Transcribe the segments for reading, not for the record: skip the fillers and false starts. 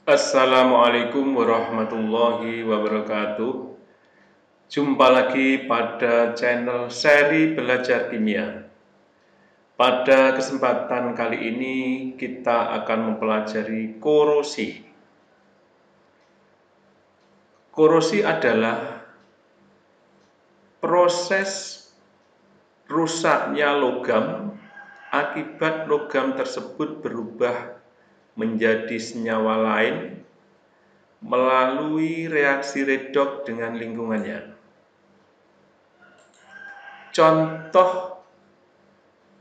Assalamualaikum warahmatullahi wabarakatuh. Jumpa lagi pada channel seri Belajar Kimia. Pada kesempatan kali ini kita akan mempelajari korosi. Korosi adalah proses rusaknya logam akibat logam tersebut berubah menjadi senyawa lain melalui reaksi redoks dengan lingkungannya. Contoh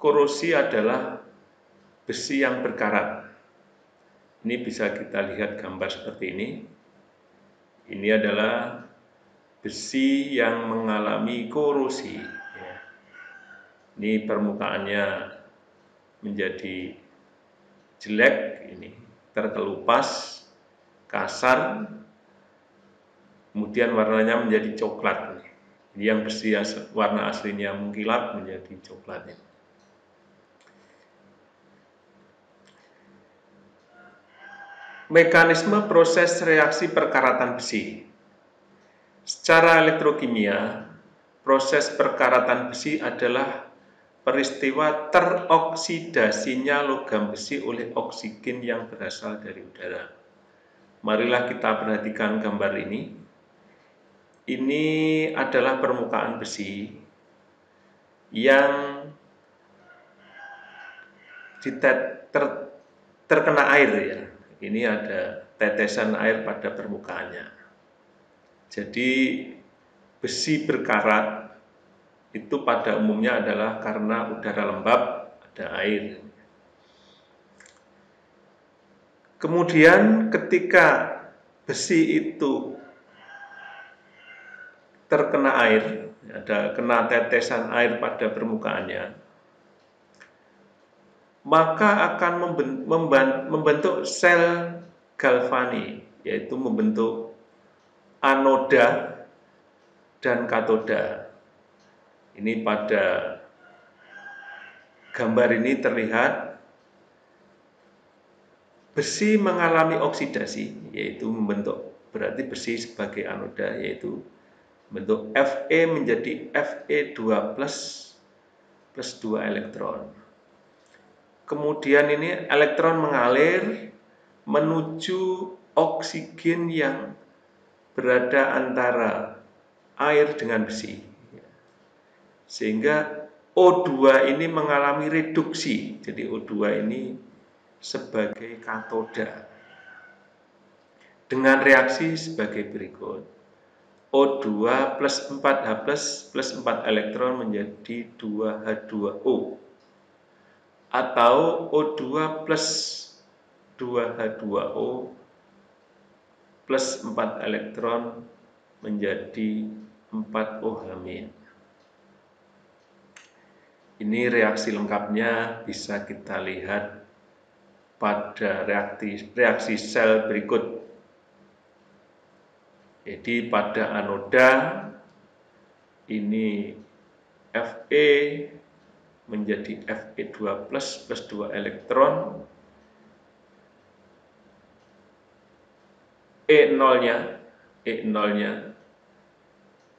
korosi adalah besi yang berkarat. Ini bisa kita lihat gambar seperti ini. Ini adalah besi yang mengalami korosi. Ini permukaannya menjadi jelek, ini terkelupas, kasar, kemudian warnanya menjadi coklat. Ini yang besi warna aslinya mengkilap menjadi coklat. Mekanisme proses reaksi perkaratan besi. Secara elektrokimia, proses perkaratan besi adalah peristiwa teroksidasinya logam besi oleh oksigen yang berasal dari udara. Marilah kita perhatikan gambar ini. Ini adalah permukaan besi yang terkena air ya. Ini ada tetesan air pada permukaannya. Jadi besi berkarat itu pada umumnya adalah karena udara lembab, ada air. Kemudian ketika besi itu terkena air, ada kena tetesan air pada permukaannya, maka akan membentuk sel galvani, yaitu membentuk anoda dan katoda. Ini pada gambar ini terlihat besi mengalami oksidasi, yaitu membentuk, berarti besi sebagai anoda, yaitu bentuk Fe menjadi Fe2+ plus 2 elektron. Kemudian ini elektron mengalir menuju oksigen yang berada antara air dengan besi. Sehingga O2 ini mengalami reduksi. Jadi O2 ini sebagai katoda. Dengan reaksi sebagai berikut. O2 plus 4H plus 4 elektron menjadi 2H2O. Atau O2 plus 2H2O plus 4 elektron menjadi 4OH-. Ini reaksi lengkapnya bisa kita lihat pada reaksi sel berikut. Jadi pada anoda ini Fe menjadi Fe2+ plus 2 elektron, E0-nya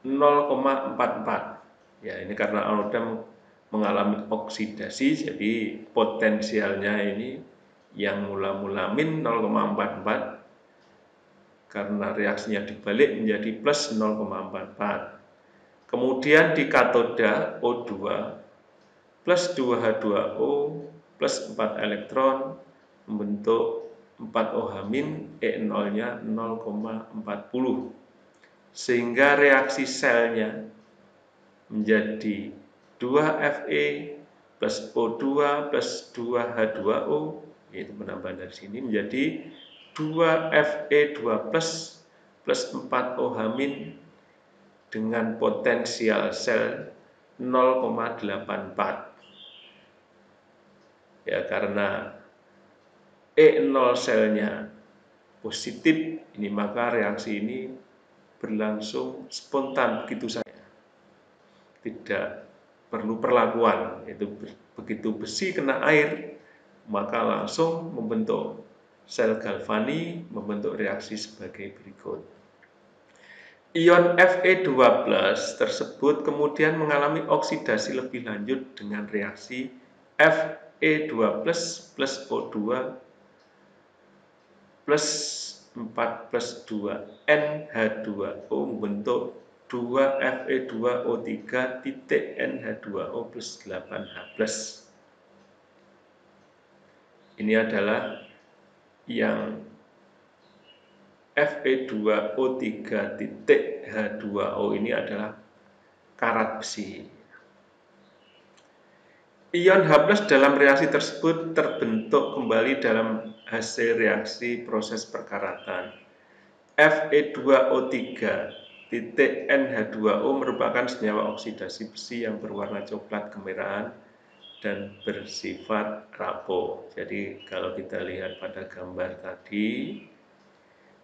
0,44. Ya, ini karena anoda mengalami oksidasi, jadi potensialnya ini yang mula-mula min 0,44, karena reaksinya dibalik menjadi plus 0,44. Kemudian di katoda O2 plus 2H2O plus 4 elektron membentuk 4OH-, E0-nya 0,40. Sehingga reaksi selnya menjadi 2Fe plus O2 plus 2H2O, yaitu penambahan dari sini menjadi 2Fe2+ plus 4OH- dengan potensial sel 0,84. Ya, karena E0 selnya positif, ini maka reaksi ini berlangsung spontan begitu saja. Tidak perlu perlakuan, yaitu begitu besi kena air, maka langsung membentuk sel galvani membentuk reaksi sebagai berikut. Ion Fe2+ tersebut kemudian mengalami oksidasi lebih lanjut dengan reaksi Fe2+ plus O2 plus 4 plus 2 NH2O membentuk 2 Fe2O3 titik NH2O plus 8H+. Ini adalah yang Fe2O3 titik H2O ini adalah karat besi. Ion H+ dalam reaksi tersebut terbentuk kembali dalam hasil reaksi proses perkaratan. Fe2O3 titik NH2O merupakan senyawa oksidasi besi yang berwarna coklat kemerahan dan bersifat rapuh. Jadi kalau kita lihat pada gambar tadi,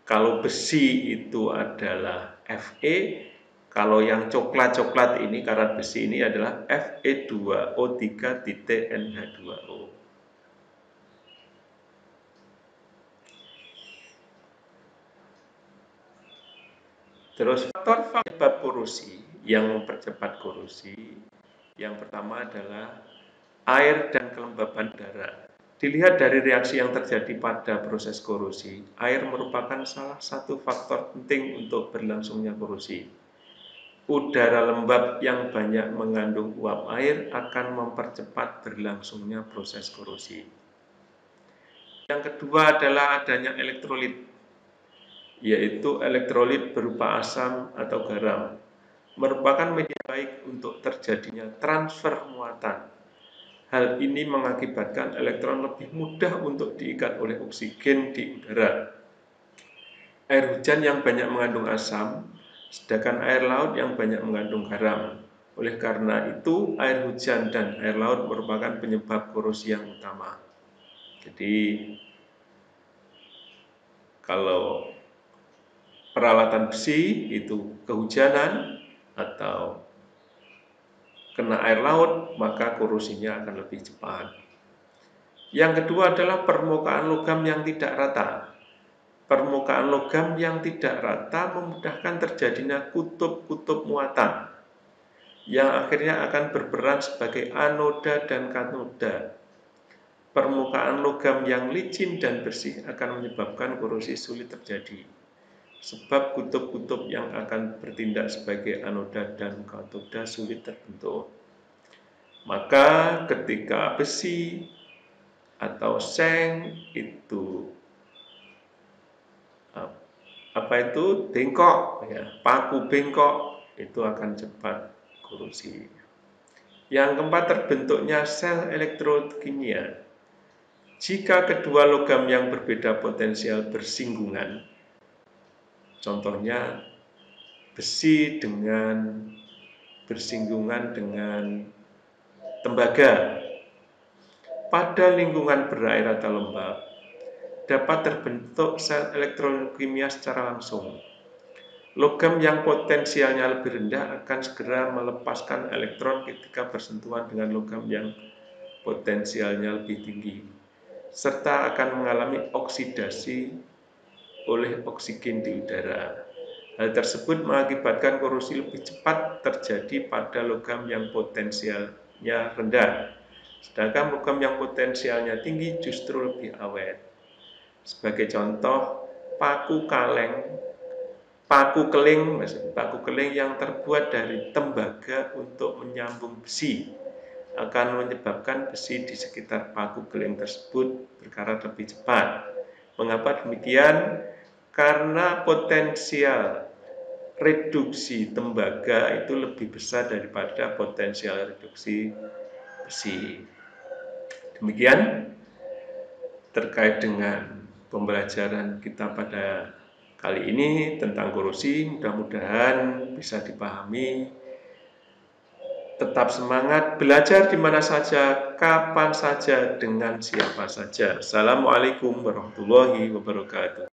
kalau besi itu adalah Fe, kalau yang coklat-coklat ini, karat besi ini adalah Fe2O3 titik NH2O. Terus faktor penyebab korosi yang mempercepat korosi, yang pertama adalah air dan kelembaban udara. Dilihat dari reaksi yang terjadi pada proses korosi, air merupakan salah satu faktor penting untuk berlangsungnya korosi. Udara lembab yang banyak mengandung uap air akan mempercepat berlangsungnya proses korosi. Yang kedua adalah adanya elektrolit, yaitu elektrolit berupa asam atau garam, merupakan media baik untuk terjadinya transfer muatan. Hal ini mengakibatkan elektron lebih mudah untuk diikat oleh oksigen di udara. Air hujan yang banyak mengandung asam, sedangkan air laut yang banyak mengandung garam. Oleh karena itu, air hujan dan air laut merupakan penyebab korosi yang utama. Jadi, kalau peralatan besi itu kehujanan atau kena air laut, maka korosinya akan lebih cepat. Yang kedua adalah permukaan logam yang tidak rata. Permukaan logam yang tidak rata memudahkan terjadinya kutub-kutub muatan, yang akhirnya akan berperan sebagai anoda dan katoda. Permukaan logam yang licin dan bersih akan menyebabkan korosi sulit terjadi, sebab kutub-kutub yang akan bertindak sebagai anoda dan katoda sulit terbentuk. Maka ketika besi atau seng itu bengkok, ya, paku bengkok, itu akan cepat korosi. Yang keempat, terbentuknya sel elektrokimia. Jika kedua logam yang berbeda potensial bersinggungan, contohnya besi bersinggungan dengan tembaga pada lingkungan berair atau lembab, dapat terbentuk sel elektrokimia secara langsung. Logam yang potensialnya lebih rendah akan segera melepaskan elektron ketika bersentuhan dengan logam yang potensialnya lebih tinggi, serta akan mengalami oksidasi oleh oksigen di udara. Hal tersebut mengakibatkan korosi lebih cepat terjadi pada logam yang potensialnya rendah, sedangkan logam yang potensialnya tinggi justru lebih awet. Sebagai contoh, paku keling yang terbuat dari tembaga untuk menyambung besi akan menyebabkan besi di sekitar paku keling tersebut berkarat lebih cepat. Mengapa demikian? Karena potensial reduksi tembaga itu lebih besar daripada potensial reduksi besi. Demikian terkait dengan pembelajaran kita pada kali ini tentang korosi. Mudah-mudahan bisa dipahami. Tetap semangat, belajar di mana saja, kapan saja, dengan siapa saja. Assalamualaikum warahmatullahi wabarakatuh.